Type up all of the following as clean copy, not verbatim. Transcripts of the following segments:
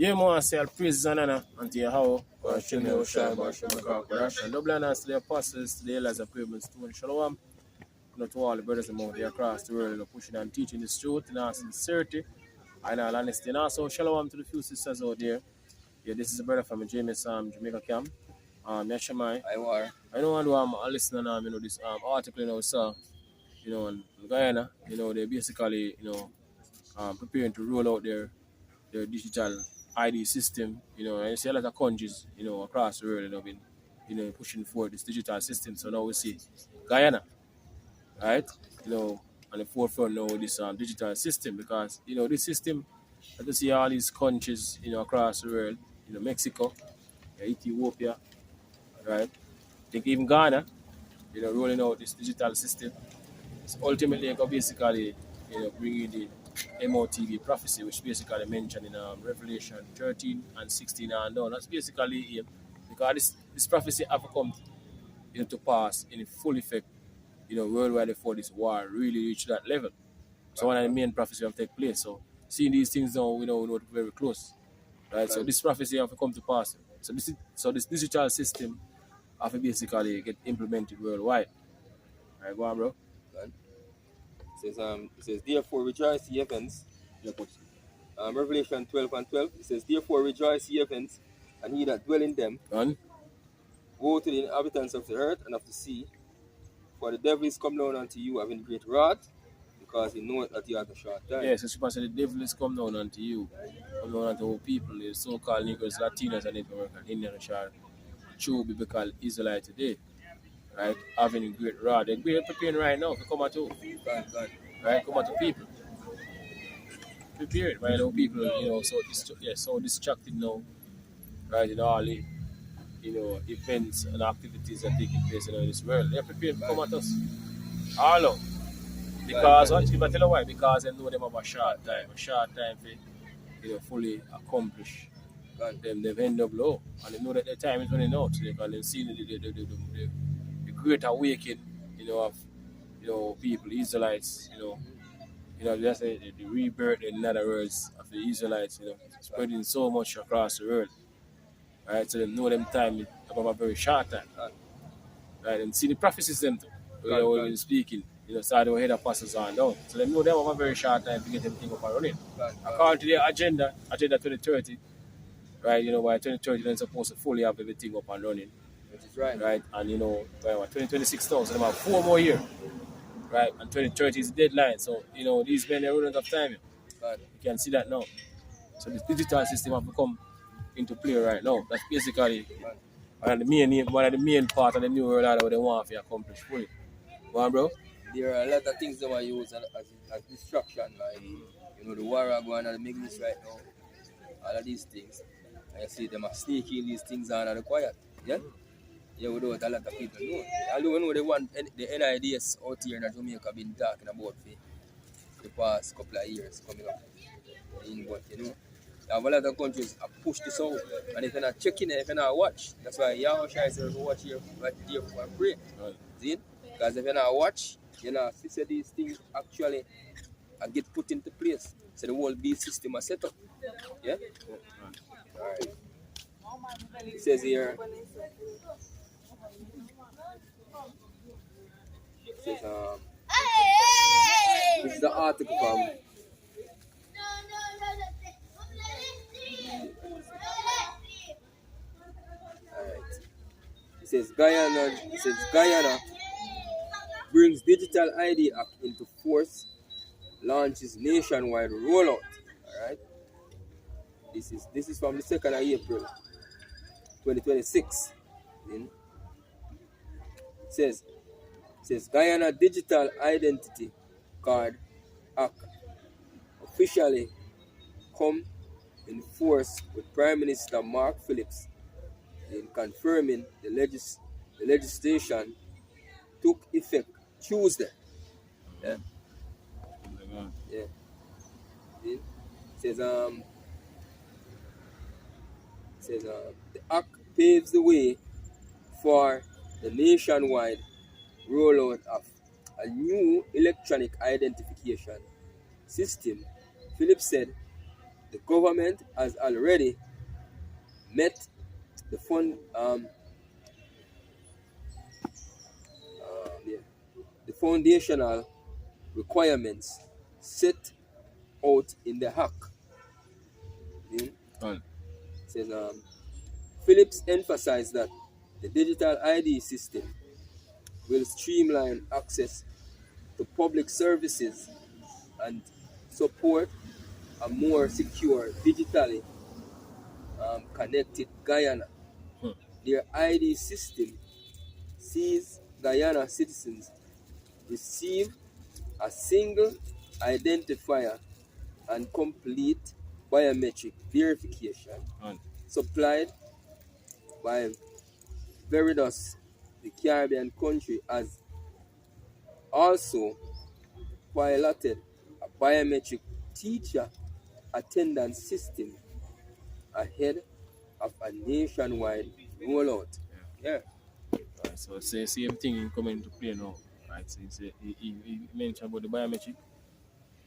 Yeah, man, I say I'll praise and honor unto Yahweh, Hashem Yahushua, Hashem Yahweh, and double honors to the apostles, to the elders of Pavement Stone, Shalom, to all the brothers and out there across the world, pushing and teaching this truth in our sincerity and our honesty. And also, Shalom to the few sisters out there. Yeah, this is a brother from James, Jamaica camp. Yashamai. I know I'm listening this article, so, in Guyana, they basically, preparing to roll out their digital ID system, and you see a lot of countries, across the world, been, pushing forward this digital system. So now we see Guyana, right, on the forefront now with this digital system because, this system, that you see all these countries, across the world, Mexico, Ethiopia, right, I think even Ghana, rolling out this digital system. So ultimately, it basically, bring you the MOTV prophecy, which basically mentioned in Revelation 13 and 16 and down. That's basically it, because this prophecy have come to pass in full effect, worldwide before this war really reached that level. So one of the main prophecies have take place. So seeing these things now, we know very close, right? So this prophecy have to come to pass. So this digital system have to basically get implemented worldwide. Right, go on, bro. It says, therefore rejoice ye heavens. Revelation 12 and 12. It says, therefore rejoice ye heavens, and ye that dwell in them. Woe to the inhabitants of the earth and of the sea, for the devil is come down unto you having great wrath, because he knoweth that he hath a short time. Yes, it's supposed to the devil is come down unto you, come down unto all people, the so-called Negroes, Latinos, and Native American, Indian, and true biblical Israelite today, right? Having great wrath. They're preparing right now to come at you. Right? Come at the people. Preparing right now, people, so distracted now, right? All the, events and activities that are taking place in this world. They're prepared to come at us. All of. Because, I tell you why, because they know them have a short time for, fully accomplish them, they've ended up low. And they know that their time is running out. So they can see the great awakening, of, people, Israelites, just the rebirth, in other words, of the Israelites, spreading so much across the world. Right, so they know them time about a very short time. Right, and see the prophecies them too. We've been speaking, started to head apostles on down. So they know them have a very short time to get everything up and running. According to their agenda 2030, right, by 2030 they're supposed to fully have everything up and running. Which is right. Right, and by 2026 now, so they have 4 more years. Right, and 2030 is the deadline. So, these men are running out of time. You can see that now. So this digital system have become into play right now. That's basically one of the main part of the new world order what they want to accomplish fully. Go on, bro. There are a lot of things that we use as distraction, like the war going on the Middle East right now. All of these things. I see them are sneaking these things out of the quiet. Yeah? Yeah, we know what a lot of people know. Although we know the NIDS out here in Jamaica been talking about for the past couple of years coming up. But a lot of countries have pushed this out, and if you're not checking it, if you're not watch, that's why Yahushua says watch here, right there for pray. See? Because if you're not watch, see these things actually get put into place. So the whole beast system is set up. Yeah? Alright. It says here, this is the article from It says Guyana brings digital ID Act into force, launches nationwide rollout. Alright. This is from the 2nd of April 2026. It says Guyana Digital Identity Card Act officially come in force with Prime Minister Mark Phillips in confirming the legislation took effect Tuesday. Yeah. Yeah. It says the act paves the way for the nationwide rollout of a new electronic identification system. Phillips said the government has already met the the foundational requirements set out in the hack. Says Phillips emphasized that the digital ID system will streamline access to public services and support a more secure, digitally connected Guyana. Their ID system sees Guyana citizens receive a single identifier and complete biometric verification supplied by Veritas, the Caribbean country, has also piloted a biometric teacher attendance system ahead of a nationwide rollout. Yeah. Right, so say same thing coming into play now. Right, so he mentioned about the biometric.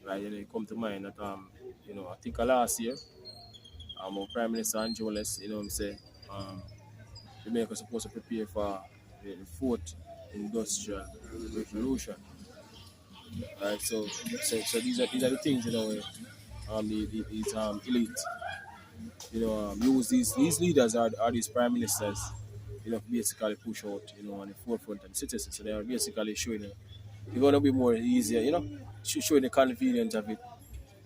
Right, and it come to mind that I think last year, our Prime Minister and Jones, Jamaica was supposed to prepare for the fourth industrial revolution. Right, so these are the things these elite use these leaders are these prime ministers basically push out on the forefront and citizens, so they are basically showing it's gonna be more easier, showing the convenience of it.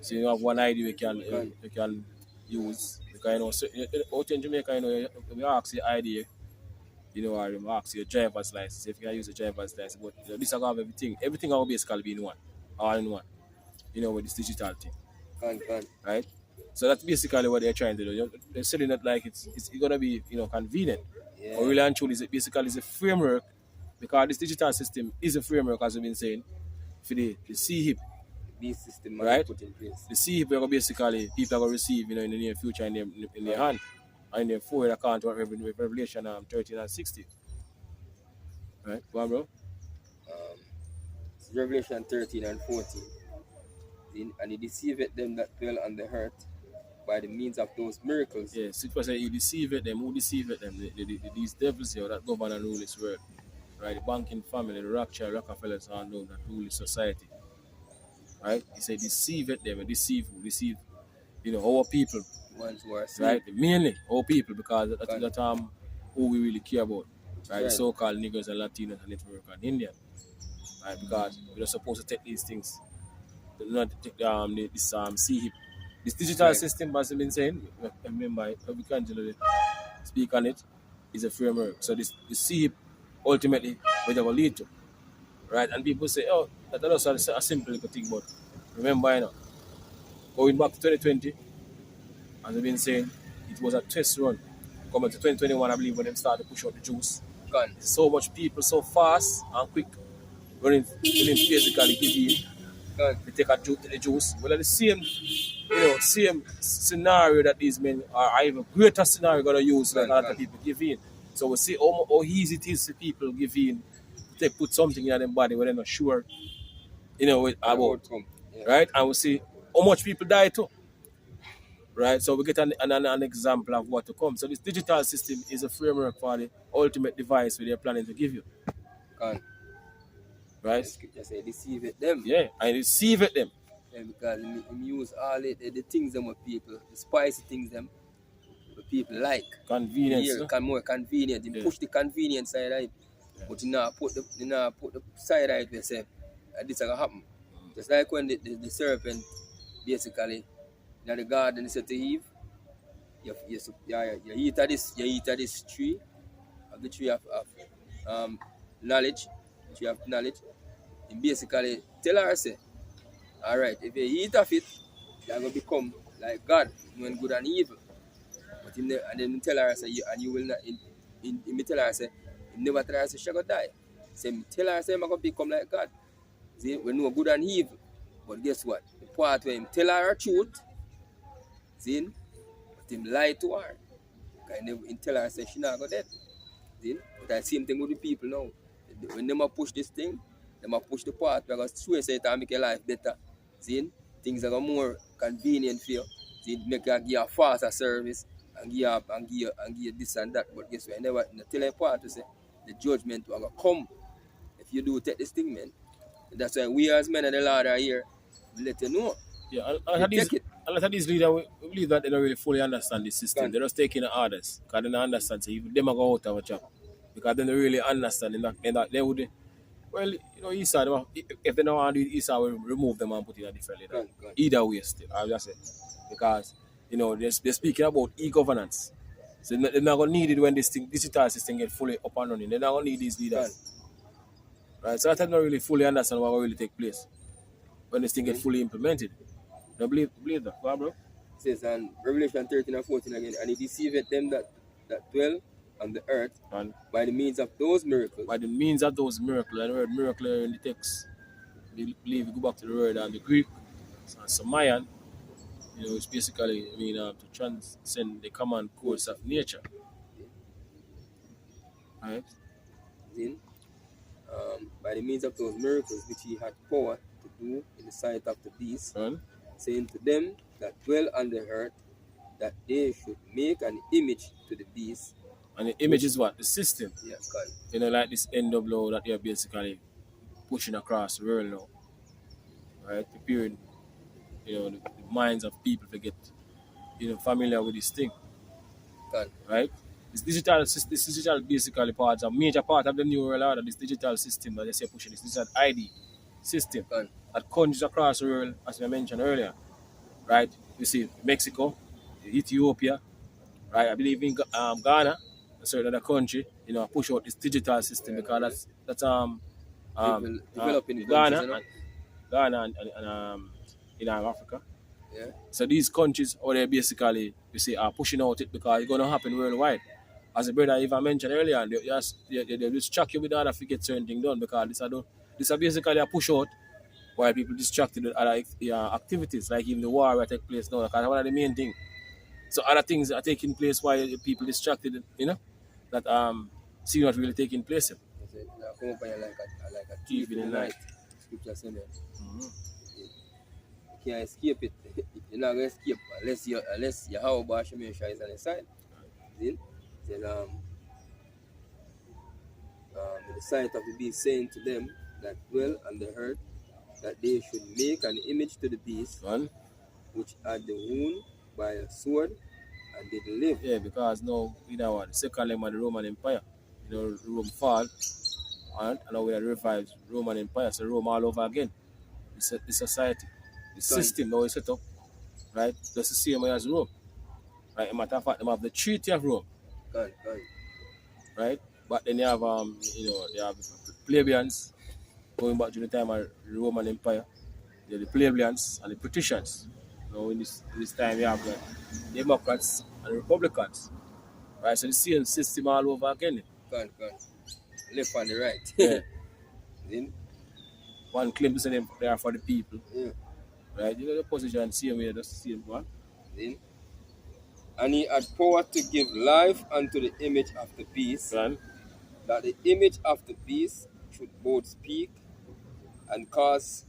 So you have one ID you can use because so, out in Jamaica we ask your ID, or we ask your driver's license if you can use a driver's license, but this will have everything will basically be in one, all in one, with this digital thing. Right? So that's basically what they're trying to do. They're selling it like it's gonna be convenient. Yeah. Or really and truly is a framework, because this digital system is a framework, as we've been saying, for the CHIP. This system right? put in place. The CHIP are basically people are gonna receive in the near future in their hand and in their forward account with Revelation 13 and 60. Right? Go on, bro. It's Revelation 13 and 14. And he deceived them that dwell on the earth by the means of those miracles. Yes, it was he deceived them. Who deceived them? These devils here that govern and rule this world. Right? The banking family, the Rockefellers and those that rule this society. Right? He said deceive them and deceive our people. The ones who are right? Mainly our people, because that's who we really care about. Right? The so-called niggers and Latinos and Native American and Indian. Right? Because we're not supposed to take these things. We're not take this CHIP. This digital system, as I've been saying, remember, we can't generally speak on it, is a framework. So this CHIP ultimately what it will lead to. Right? And people say, oh, that's a simple little thing, but remember, going back to 2020, as I've been saying, it was a test run. Coming to 2021, I believe, when they started to push out the juice. So much people, so fast and quick, running basically give they take the juice. Well, the same scenario that these men are even greater scenario going to use like a lot of people give in. So we see how easy it is for people give in, they put something in their body when they're not sure, about, right? And we see how much people die too, right? So we get an example of what to come. So this digital system is a framework for the ultimate device they're planning to give you. Right? Just say deceive them. Yeah, I deceive them. Yeah, because he use all the things them with people, the spicy things them people like. Convenience. More convenient. He push the convenience side of it. Yeah. But you know put the side of it where say this is gonna happen. Just like when the serpent basically in the garden he said to Eve, you eat of this tree, of the tree of knowledge. You have knowledge. And basically tell her, say, alright, if you eat of it, you're going to become like God, knowing good and evil. But and then tell her, say, and you will not, me tell her, say, never tell her, say, she's going to die. Say, tell her, say, I'm going to become like God. See, we know good and evil. But guess what? The part where him tell her truth, see, but him lie to her. And he tell her, say, she's not going to dead. See, but the same thing with the people now. When they push this thing, they push the part because true say it and make your life better. See? Things are more convenient for you. See, make you give a faster service and give you this and that. But guess what? I never tell a part to say the judgment will come if you do take this thing, man. That's why we as men of the Lord are here. We let you know. Yeah, You take it. a lot of these leaders, we believe that they don't really fully understand the system. Can. They're just taking the orders because they don't understand. So if them are go out of a job because they don't really understand. They would, well, you know, Esau, if they don't want to do it, Esau will remove them and put in a different leader. Can. Either way, still, I just say. Because, you know, they're speaking about e-governance. So they're not going to need it when this digital system get fully up and running. They're not going to need these leaders. Right? So I don't really fully understand what will really take place when this thing get fully implemented. Don't believe that, bro? It says in Revelation 13 and 14 again, and he deceived them that dwell on the earth And by the means of those miracles. by the means of those miracles, and the word miracle in the text, we believe we go back to the word and the Greek, Samayan, you know, it's basically to transcend the common course of nature. Right? Then, by the means of those miracles which he had power to do in the sight of the beast, And saying to them that dwell on the earth that they should make an image to the beast. And the image is what? The system. Yeah, God. You know, like this NWO that they're basically pushing across the world now. Right? Preparing, you know, the minds of people to get, you know, familiar with this thing. God. Right? This digital basically parts, a major part of the new world order, this digital system that they say pushing, this digital ID system God. that countries across the world, as we mentioned earlier. Right? You see Mexico, Ethiopia, right? I believe in Ghana, a certain other country, you know, push out this digital system because that's developing Ghana, countries, you know? Ghana and in Africa. Yeah. So these countries, or they basically, you see, are pushing out it because it's going to happen worldwide. As the brother even mentioned earlier, they distract you with order to get certain things done because this are basically a push out while people distracted with other activities, like even the war that take place now. Because one of the main things. So other things are taking place while people distracted, you know, that see not really taking place. Now come up here like a thief in the night. Scripture says that. You can't escape it. You're not gonna escape unless your how about Shemesha is on the side. See? Then in the sight of the beast saying to them that dwell on the earth that they should make an image to the beast which had the wound by a sword and did live. Yeah, because now you know what the second leg of the Roman Empire, you know, Rome fall, and now we are revived Roman Empire, so Rome all over again. The society, the system now is set up, right? Just the same way as Rome. Right? As a matter of fact, they have the Treaty of Rome. God. Right? But then you have you know, they have the plebeians going back to the time of the Roman Empire. They have the plebeians and the patricians. Now in this time you have the Democrats and Republicans. Right? So the same system all over again. God. Left on the right. Yeah. Then, One claim to say they are for the people. yeah. Right? You know the position same way, just the same one. Then, and he had power to give life unto the image of the beast, Right? that the image of the beast should both speak and cause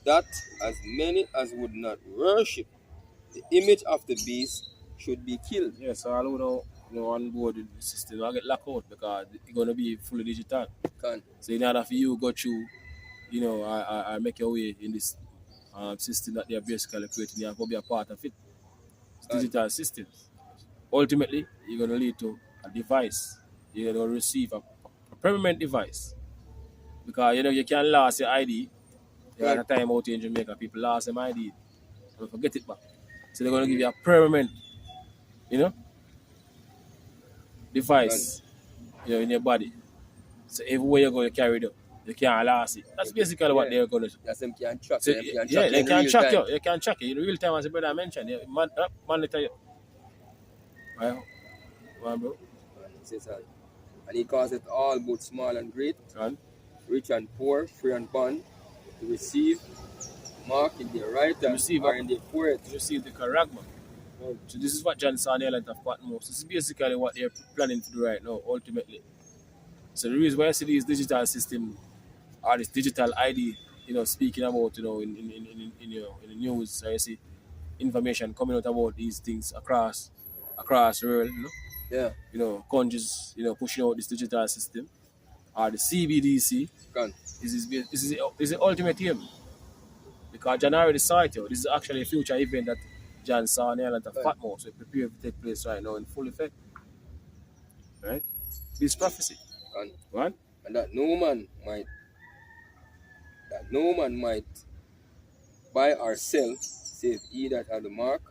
that as many as would not worship the image of the beast should be killed. Yeah, so all who know on board with the system, I get locked out because it's going to be fully digital. Can. So in order for you to go through, you know, I make your way in this system that they are basically creating, you have to be a part of it. It's digital systems. Ultimately, you're going to lead to a device. You're going to receive a permanent device. Because, you know, you can lose your ID. There was a time out in Jamaica, people lost their ID. And forget it back. So they're going to give you a permanent, you know, device, you know, in your body. So everywhere you go, you carry it up. You can't lose it. That's basically what they're going to do. That's them can track. So, Them can yeah, track they in can real track time. you. They can track you in real time, as the brother mentioned. They monitor you. Right? Come on, bro. And it says, and he causeth all, both small and great, And rich and poor, free and bond, to receive mark in their right hand receive or in their forehead. you receive the charagma. So this is what John saw on the island of Patmos. This is basically what they're planning to do right now, ultimately. So the reason why I see these digital system this digital ID, you know, speaking about, you know, in the news, so you see, information coming out about these things across the world, Yeah. Countries, pushing out this digital system, or the CBDC. Can. Is the ultimate aim. Because John already saw it, yo. This is actually a future event that John saw on the island of Patmos, so it prepared to take place right now in full effect. Right? This prophecy. Can. Right? And that no man might buy or sell save he that had the mark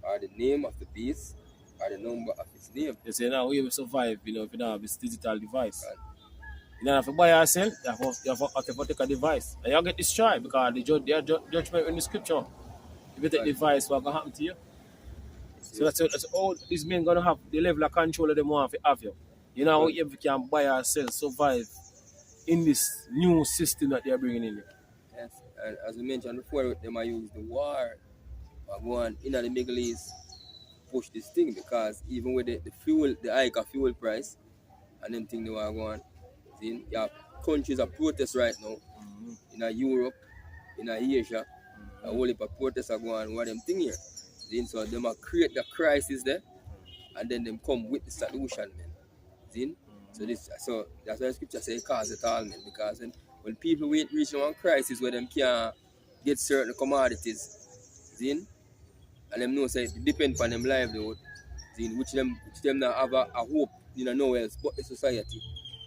or the name of the beast or the number of his name. They say now we will survive, if you don't have this digital device. Can. You don't have to buy or sell, you have to take a device. And you'll get destroyed because the judgment in the scripture. If you take the device, what's going to happen to you? So that's all these men going to have the level of control that they want to have you. You know, if you can buy or sell, survive in this new system that they are bringing in. Yes, and as we mentioned before, they might use the war or go on in the Middle East push this thing because even with the hike of fuel price and them thing they want to go on, you have countries are protest right now in Europe, in Asia, a whole heap of protests are going on, what them thing here. Then so they might create the crisis there and then them come with the solution, man. Then, so that's why the scripture says cause it all, man, because when people reach one crisis where them can't get certain commodities, then, and them know say it depend on them livelihood, then which them not have a hope nowhere else but the society.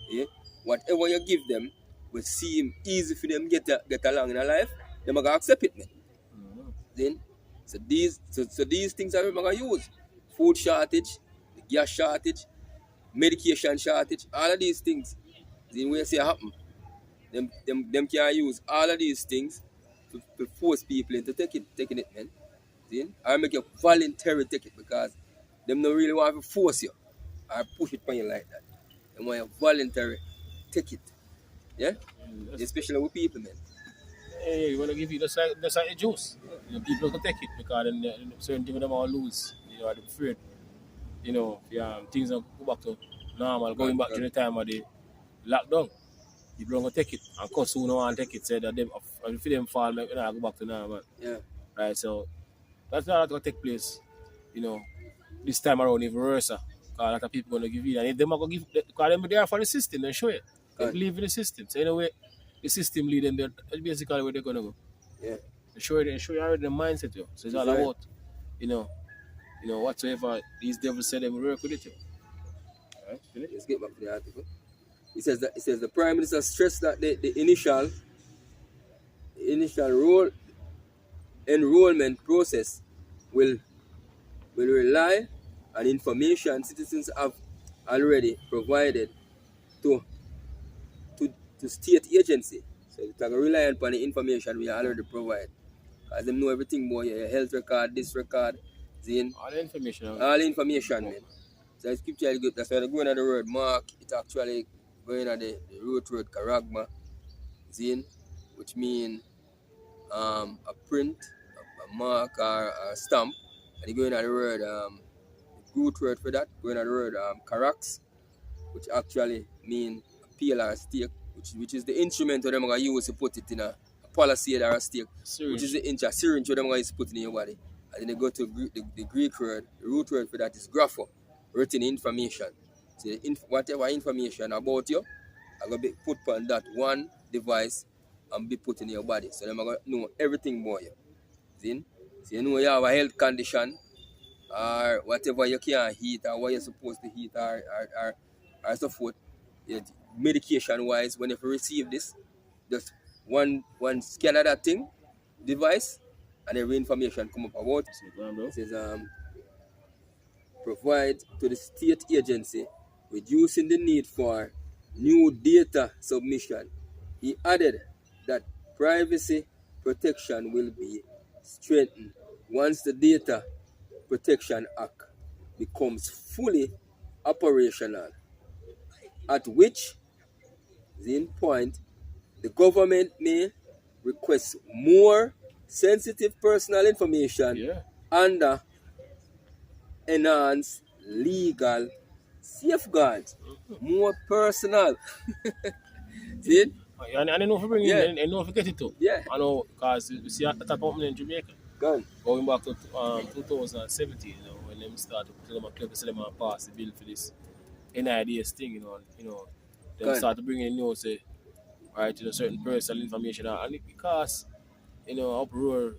Yeah? Whatever you give them will seem easy for them get along in their life, them are gonna accept it, man. Then so these things are them gonna use. Food shortage, the gas shortage, medication shortage, all of these things. Then when you see it happen, them can use all of these things to force people into taking it, man. See? Or make you voluntary take it because them don't really want to force you or push it on you like that. They want you voluntary take it. Yeah? Especially with people, man. Hey, you want to give you just like the juice. People can take it because then certain things them all lose. They're afraid. Things don't go back to normal, going back to the time of the lockdown. People don't take it. And cause who don't want to take it, say that if them fall, go back to normal. Yeah. Right, so that's not going to take place, this time around even worse. Because a lot of people going to give you. And if them are going to give, because they're there for the system, they show it. They believe in the system. So in a way, the system lead them there. That's basically where they're going to go. Yeah. They show you already the mindset, yo. So it's all about, whatsoever these devils say they will work with it, yo. Right? Let's get back to the article. It says the Prime Minister stressed that the initial enrollment process will rely on information citizens have already provided to state agency. So they can rely upon the information we already provide. Because they know everything about your health record, this record, all the information. All the information, man. So the scripture is good. That's why they're going at the word mark. It's actually going at the root word karagma, which means a print, a mark, or a stamp. And they're going at the word, the root word for that, going at the word karax, which actually means a peel or a stake, which is the instrument that they're going to use to put it in a policy or a stake, which is the syringe that they're going to use to put it in your body. And then they go to the Greek word, the root word for that is grapho, written information. So whatever information about you, are going to be put on that one device and be put in your body. So they're going to know everything about you. See? So you know you have a health condition or whatever you can't eat or what you're supposed to eat or so forth. Medication wise, when you receive this, just one scan of that thing, device, and every information come up about it. It says provide to the state agency, reducing the need for new data submission. He added that privacy protection will be strengthened once the Data Protection Act becomes fully operational, at which point the government may request more sensitive personal information under enhanced legal safeguards. More personal. See? And I know if you bring it in, I know if you get it too. Yeah. I know because you see that happening in Jamaica. Gone. Going back to 2017, you know, when them started to put them a clip, they said them pass the bill for this NIDS thing, them Gone. start to bring in, say, right, certain personal information, and it because, uproar,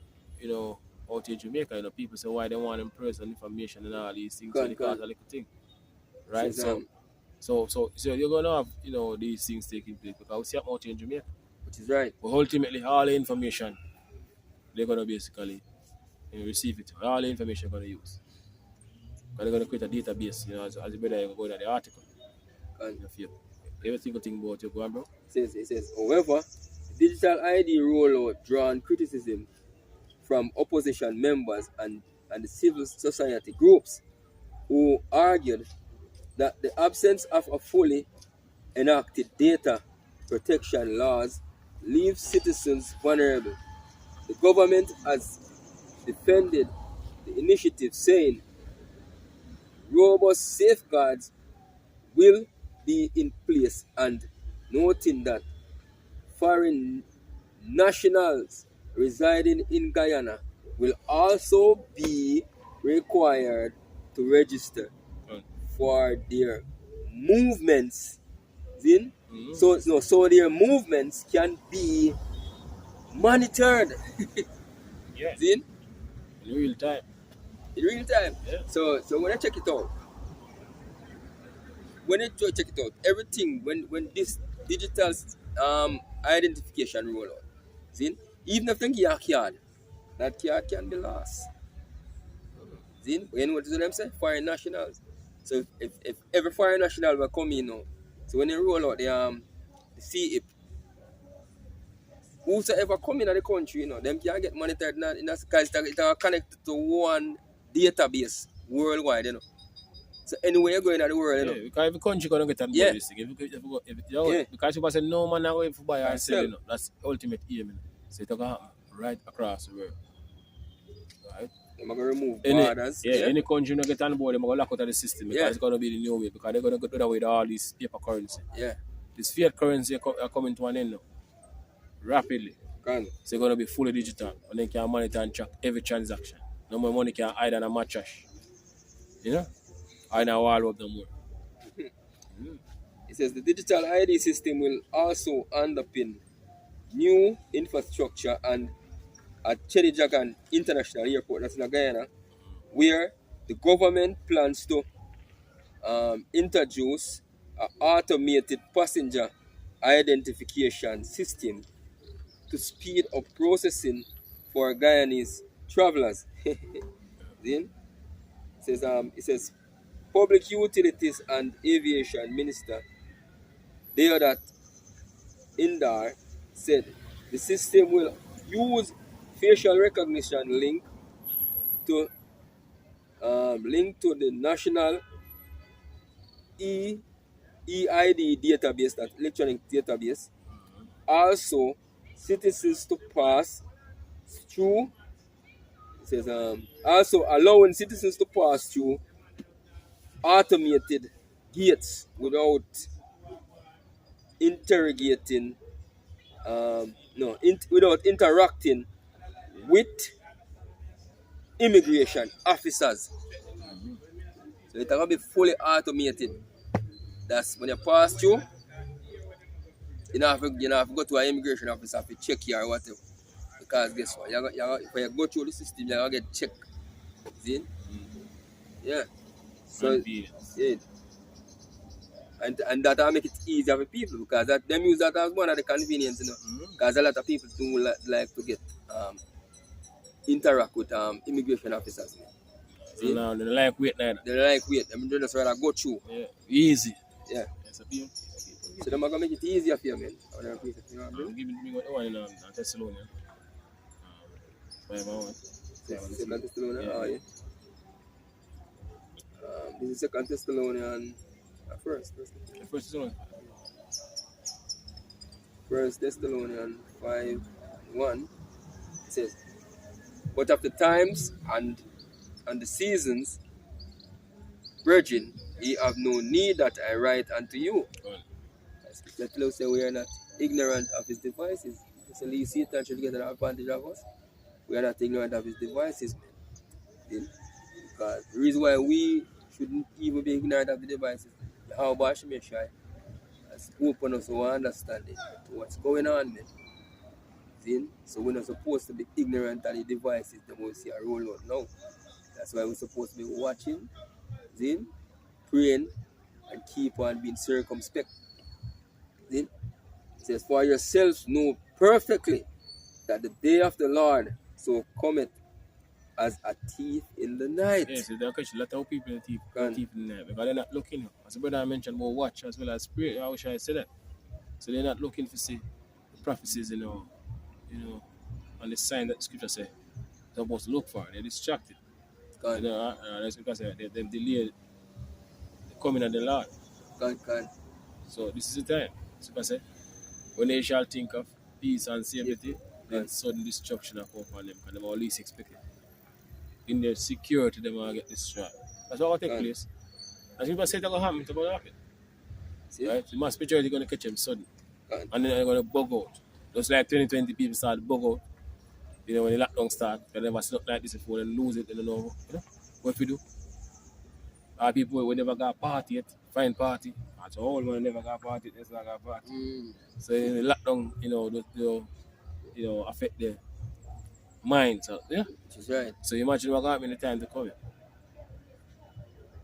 out in Jamaica, people say why they want them personal information and all these things, so Gone. it cause Gone. a little thing, right? Says So you're gonna have, these things taking place because we see them out in Jamaica, which is right. but ultimately all the information they're gonna basically receive it, all the information they're gonna use. They're going to create a database, as the brother go to the article. Gone. Everything you think about you, go on, bro. It says, however, digital ID rollout drawn criticism from opposition members and the civil society groups who argued that the absence of a fully enacted data protection laws leaves citizens vulnerable. The government has defended the initiative, saying robust safeguards will be in place and noting that foreign nationals residing in Guyana will also be required to register for their movements. So their movements can be monitored. Yeah. Zin? In real time. In real time. Yeah. So when I check it out, everything when this digital identification roll out, zin, even if they give you a card, that card can be lost. Zin, you know what I'm saying? Foreign nationals. So if every foreign national will come in now, so when they roll out the CIP, whosoever come in the country, them can get monitored in that because it are connected to one database worldwide, So anywhere you go in the world, because every country gonna get on board this thing. Because people say no man now if buy or sell, that's the ultimate aim. So it's gonna happen right across the world. Right? They're gonna remove borders. Any country gonna get on board, they're gonna lock out of the system because it's gonna be the new way because they're gonna go rid of all this paper currency. Yeah. This fiat currency are coming to an end now. Rapidly. Gone. So it's gonna be fully digital and they can monitor and track every transaction. No more money can hide on a mattress. I know all of them more. It says the digital ID system will also underpin new infrastructure and at Chedijagan International Airport, that's in Guyana, where the government plans to introduce an automated passenger identification system to speed up processing for Guyanese travelers. Then it says Public Utilities and Aviation Minister Deodat Indar said the system will use facial recognition linked to the national EID database, that electronic database. Also, citizens to pass through. It says also allowing citizens to pass through automated gates without interrogating, without interacting with immigration officers. So it's gonna be fully automated. That's when you pass through, you don't have to go to an immigration officer to check you or whatever. Because guess what? When you go through the system, you're gonna get checked. See? Yeah. So yeah. And that make it easier for people because them use that as one of the convenience, Because a lot of people do like to get interact with immigration officers. See? No, they like wait neither. They like wait. They just rather go through. Yeah. Easy. Yeah. Yes, appeal. So they're gonna make it easier for you, man. Give me one in Thessalonian. Second Thessalonian, yeah. This is Second Thessalonian. First Thessalonian 5:1. It says, "But of the times and the seasons, virgin, ye have no need that I write unto you." Let us say we are not ignorant of his devices. So Satan should get an advantage of us. We are not ignorant of his devices, man. See? Because the reason why we shouldn't even be ignorant of the devices, how Bashmi Shai has opened us our understanding to what's going on, man. See? So we're not supposed to be ignorant of the devices that we see a roll out now. That's why we're supposed to be watching, see? Praying, and keep on being circumspect. See? It says, for yourselves know perfectly that the day of the Lord so cometh as a thief in the night. Yes, they'll catch a lot of people in the thief in the night because they're not looking. As the brother mentioned about watch as well as pray, how should I say that? So they're not looking for see the prophecies, on the sign that scripture say they're supposed to look for. They're distracted. That's because they delay the coming of the Lord. So this is the time. So I say, when they shall think of peace and safety, then sudden destruction will come upon them because they will least expect it. In their security, they will get destroyed. That's what will take place. As people say it's going to happen, it's going to happen. Right? The mass spirituality is going to catch them sudden. And then they're going to bug out. Just like 2020 people start bug out. When the lockdown start, they never see like this before, they lose it, they don't know what we do. Our people, we never got a party yet, find party. That's all, we never got a party, let's not got a party. So the lockdown, affect the mind. So, yeah. That's right. So imagine what happened in the time to come.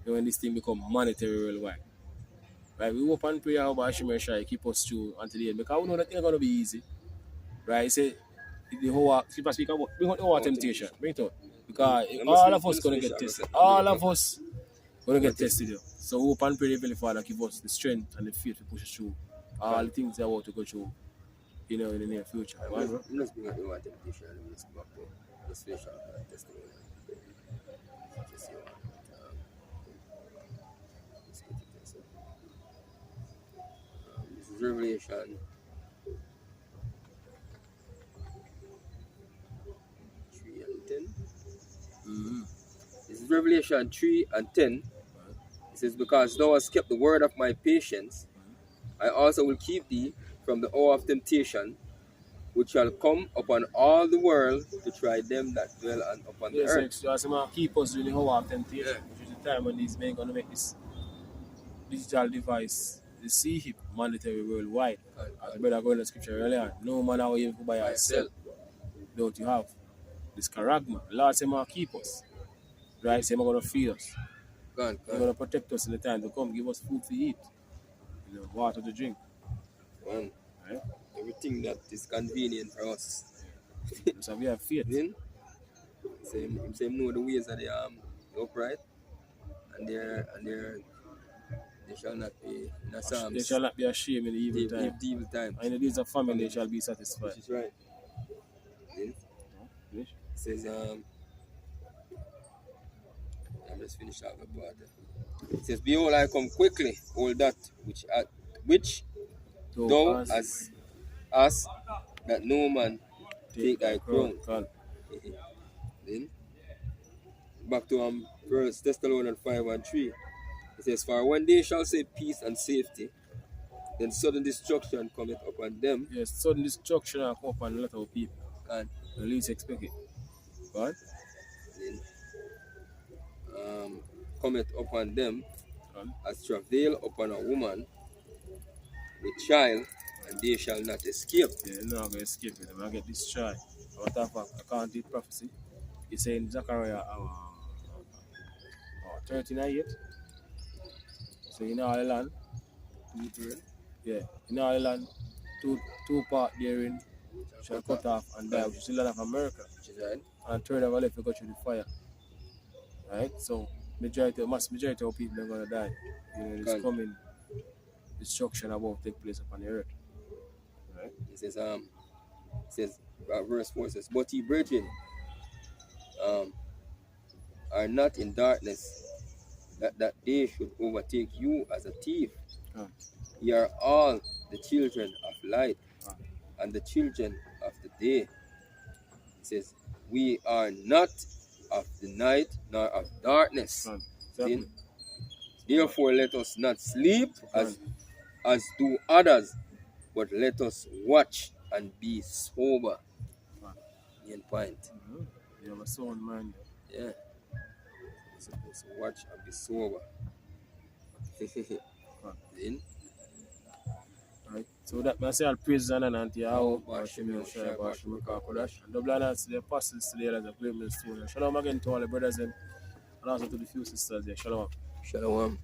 When this thing become monetary worldwide. Right? We hope and pray how Bashim Shai keep us through until the end. Because we know that it's going to be easy. Right? Say, the whole people speak about bring out the whole temptation. Bring it out. Because all of us going to get tested. All of us going to get tested. So we hope and pray the Heavenly Father give us the strength and the faith to push us through all the things that we want to go through, in the near future. Let's bring out the whole temptation and let's go back to the special testimony. Just see what, let's get it there, so. This is Revelation 3 and 10. This is Revelation 3 and 10. It says, because thou hast kept the word of my patience, I also will keep thee from the hour of temptation, which shall come upon all the world to try them that dwell upon the earth. So as keep us during the hour of temptation, which is the time when these men are going to make this digital device, the C-hip, mandatory worldwide. As brother going to scripture earlier, no man how you by yourself. Don't you have this charagma? Lord say, keep us. Right? Say, I'm going to feed us. You're going to protect us in the time to come. Give us food to eat. Water to drink. Right? Everything that is convenient for us. So we have faith. Say know the ways of the upright, and they shall not be in a Psalms. They shall not be ashamed in the evil time. And in the days of famine they shall be satisfied. Which is right. It says I'll just finish out the part. It says, behold, I come quickly, all that which thou hast asked, that no man take thy crown. Then back to 1 Thessalonians 5 and 3. It says, for when they shall say peace and safety, then sudden destruction cometh upon them. Yes, sudden destruction will come upon a lot of people. And the least expect it. Right? Then cometh upon them as travail upon a woman with child, and they shall not escape. Yeah, they're not going to escape it. They're going to get destroyed. What of account the prophecy? It's saying Zechariah 13:8. So in our land, in our land, two part therein shall cut off and die, which is the land of America. And third of all if you go through the fire. Right? So mass majority of people are gonna die. It's coming destruction about to take place upon the earth. Right? It says verse 4 says, but ye brethren are not in darkness, that day should overtake you as a thief. Ye are all the children of light and the children of the day. It says, we are not of the night nor of darkness. Exactly. Therefore let us not sleep as do others, but let us watch and be sober. end point. You have a sound mind. Yeah. You're supposed to watch and be sober. Then, Right. So that I say I'll praise and anti how Bashim Shai Bashim Kakodash. And double honors to the apostles today as a great millstone. Shalom again to all the brothers and also to the few sisters there. Shalom. Shalom.